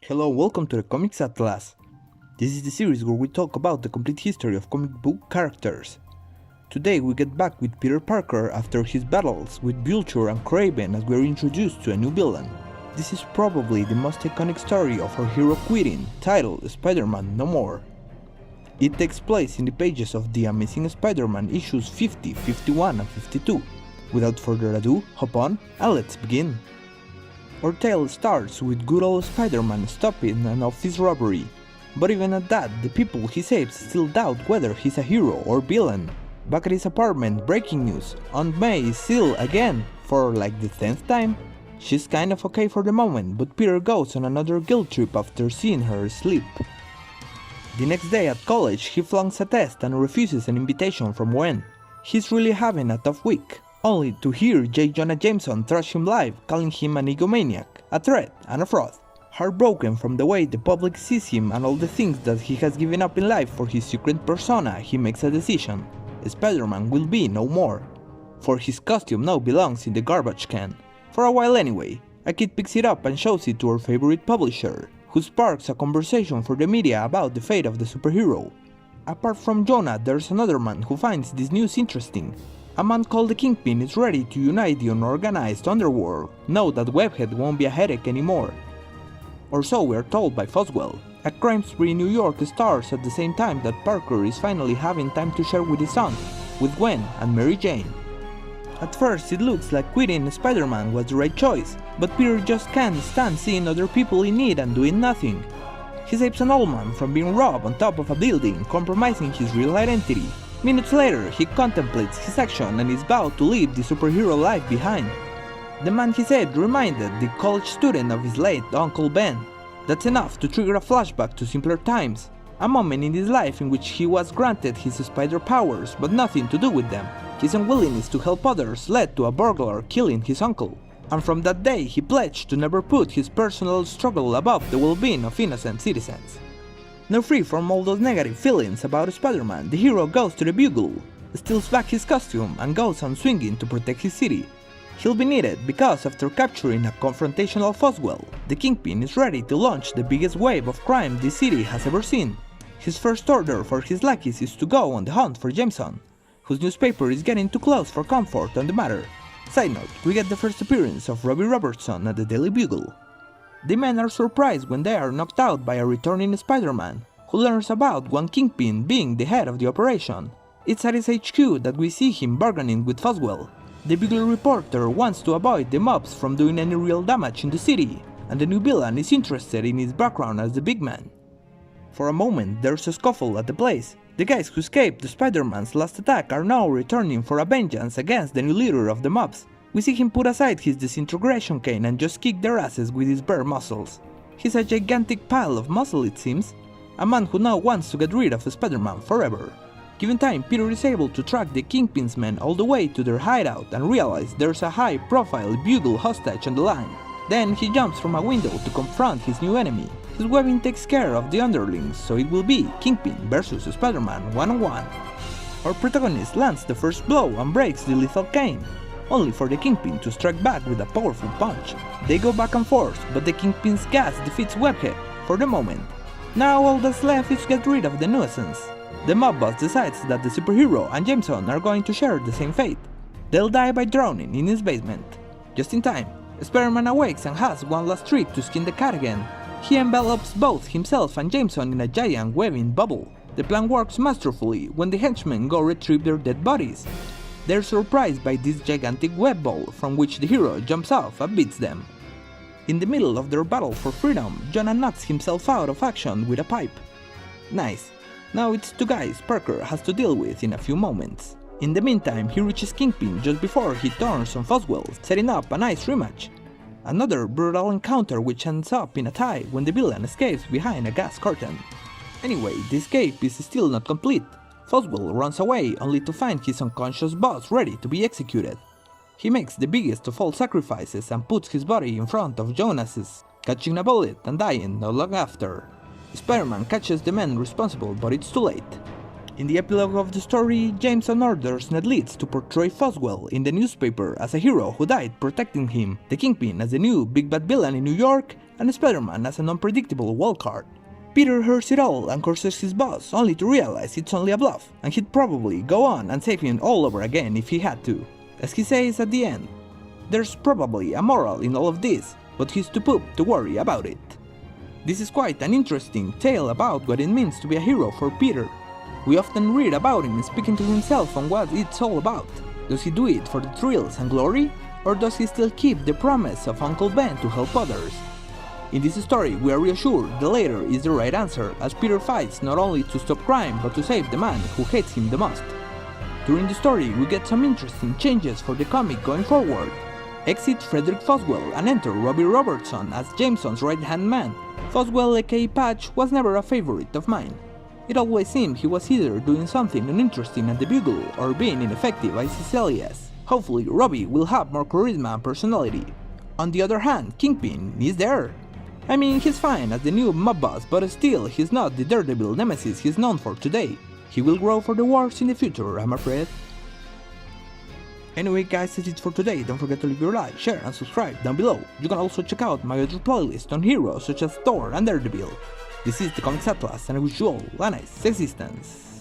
Hello, welcome to the Comics Atlas. This is the series where we talk about the complete history of comic book characters. Today we get back with Peter Parker after his battles with Vulture and Kraven as we are introduced to a new villain. This is probably the most iconic story of our hero quitting, titled Spider-Man No More. It takes place in the pages of The Amazing Spider-Man issues 50, 51 and 52. Without further ado, hop on and let's begin. Our tale starts with good old Spider-Man stopping an office robbery, but even at that, the people he saves still doubt whether he's a hero or villain. Back at his apartment, breaking news, Aunt May is ill again, for like the 10th time. She's kind of okay for the moment, but Peter goes on another guilt trip after seeing her sleep. The next day at college, he flunks a test and refuses an invitation from Gwen. He's really having a tough week, only to hear J. Jonah Jameson trash him live, calling him an egomaniac, a threat, and a fraud. Heartbroken from the way the public sees him and all the things that he has given up in life for his secret persona, he makes a decision. Spider-Man will be no more. For his costume now belongs in the garbage can. For a while anyway, a kid picks it up and shows it to her favorite publisher, who sparks a conversation for the media about the fate of the superhero. Apart from Jonah, there's another man who finds this news interesting. A man called the Kingpin is ready to unite the unorganized underworld, now that Webhead won't be a headache anymore. Or so we're told by Foswell. A crime spree in New York starts at the same time that Parker is finally having time to share with his son, with Gwen and Mary Jane. At first it looks like quitting Spider-Man was the right choice, but Peter just can't stand seeing other people in need and doing nothing. He saves an old man from being robbed on top of a building, compromising his real identity. Minutes later, he contemplates his action and is vowed to leave the superhero life behind. The man he saved reminded the college student of his late Uncle Ben. That's enough to trigger a flashback to simpler times, a moment in his life in which he was granted his spider powers but nothing to do with them. His unwillingness to help others led to a burglar killing his uncle, and from that day he pledged to never put his personal struggle above the well-being of innocent citizens. Now free from all those negative feelings about Spider-Man, the hero goes to the Bugle, steals back his costume and goes on swinging to protect his city. He'll be needed because after capturing a confrontational Foswell, the Kingpin is ready to launch the biggest wave of crime this city has ever seen. His first order for his lackeys is to go on the hunt for Jameson, whose newspaper is getting too close for comfort on the matter. Side note, we get the first appearance of Robbie Robertson at the Daily Bugle. The men are surprised when they are knocked out by a returning Spider-Man, who learns about one Kingpin being the head of the operation. It's at his HQ that we see him bargaining with Foswell. The Bugle reporter wants to avoid the mobs from doing any real damage in the city, and the new villain is interested in his background as the big man. For a moment there's a scuffle at the place. The guys who escaped the Spider-Man's last attack are now returning for a vengeance against the new leader of the mobs. We see him put aside his disintegration cane and just kick their asses with his bare muscles. He's a gigantic pile of muscle it seems, a man who now wants to get rid of Spider-Man forever. Given time, Peter is able to track the Kingpin's men all the way to their hideout and realize there's a high-profile Bugle hostage on the line. Then he jumps from a window to confront his new enemy. His webbing takes care of the underlings, so it will be Kingpin versus Spider-Man one-on-one. Our protagonist lands the first blow and breaks the lethal cane, only for the Kingpin to strike back with a powerful punch. They go back and forth, but the Kingpin's gas defeats Webhead for the moment. Now all that's left is to get rid of the nuisance. The mob boss decides that the superhero and Jameson are going to share the same fate. They'll die by drowning in his basement. Just in time, Spider-Man awakes and has one last trick to skin the cat again. He envelops both himself and Jameson in a giant webbing bubble. The plan works masterfully when the henchmen go retrieve their dead bodies. They're surprised by this gigantic web ball from which the hero jumps off and beats them. In the middle of their battle for freedom, Jonah knocks himself out of action with a pipe. Nice. Now it's two guys Parker has to deal with in a few moments. In the meantime, he reaches Kingpin just before he turns on Foswell, setting up a nice rematch. Another brutal encounter which ends up in a tie when the villain escapes behind a gas curtain. Anyway, the escape is still not complete. Foswell runs away only to find his unconscious boss ready to be executed. He makes the biggest of all sacrifices and puts his body in front of Jonas's, catching a bullet and dying not long after. Spider-Man catches the men responsible, but it's too late. In the epilogue of the story, Jameson orders Ned Leeds to portray Foswell in the newspaper as a hero who died protecting him, the Kingpin as the new big bad villain in New York, and Spider-Man as an unpredictable wildcard. Peter hears it all and curses his boss, only to realize it's only a bluff, and he'd probably go on and save him all over again if he had to. As he says at the end, there's probably a moral in all of this, but he's too pooped to worry about it. This is quite an interesting tale about what it means to be a hero for Peter. We often read about him speaking to himself on what it's all about. Does he do it for the thrills and glory, or does he still keep the promise of Uncle Ben to help others? In this story, we are reassured the latter is the right answer, as Peter fights not only to stop crime but to save the man who hates him the most. During the story, we get some interesting changes for the comic going forward. Exit Frederick Foswell and enter Robbie Robertson as Jameson's right-hand man. Foswell aka Patch was never a favorite of mine. It always seemed he was either doing something uninteresting at the Bugle or being ineffective as his alias. Hopefully Robbie will have more charisma and personality. On the other hand, Kingpin is there. I mean, he's fine as the new mob boss, but still, he's not the Daredevil nemesis he's known for today. He will grow for the worse in the future, I'm afraid. Anyway guys, that's it for today. Don't forget to leave your like, share and subscribe down below. You can also check out my other playlist on heroes such as Thor and Daredevil. This is the Comics Atlas, and I wish you all a nice existence.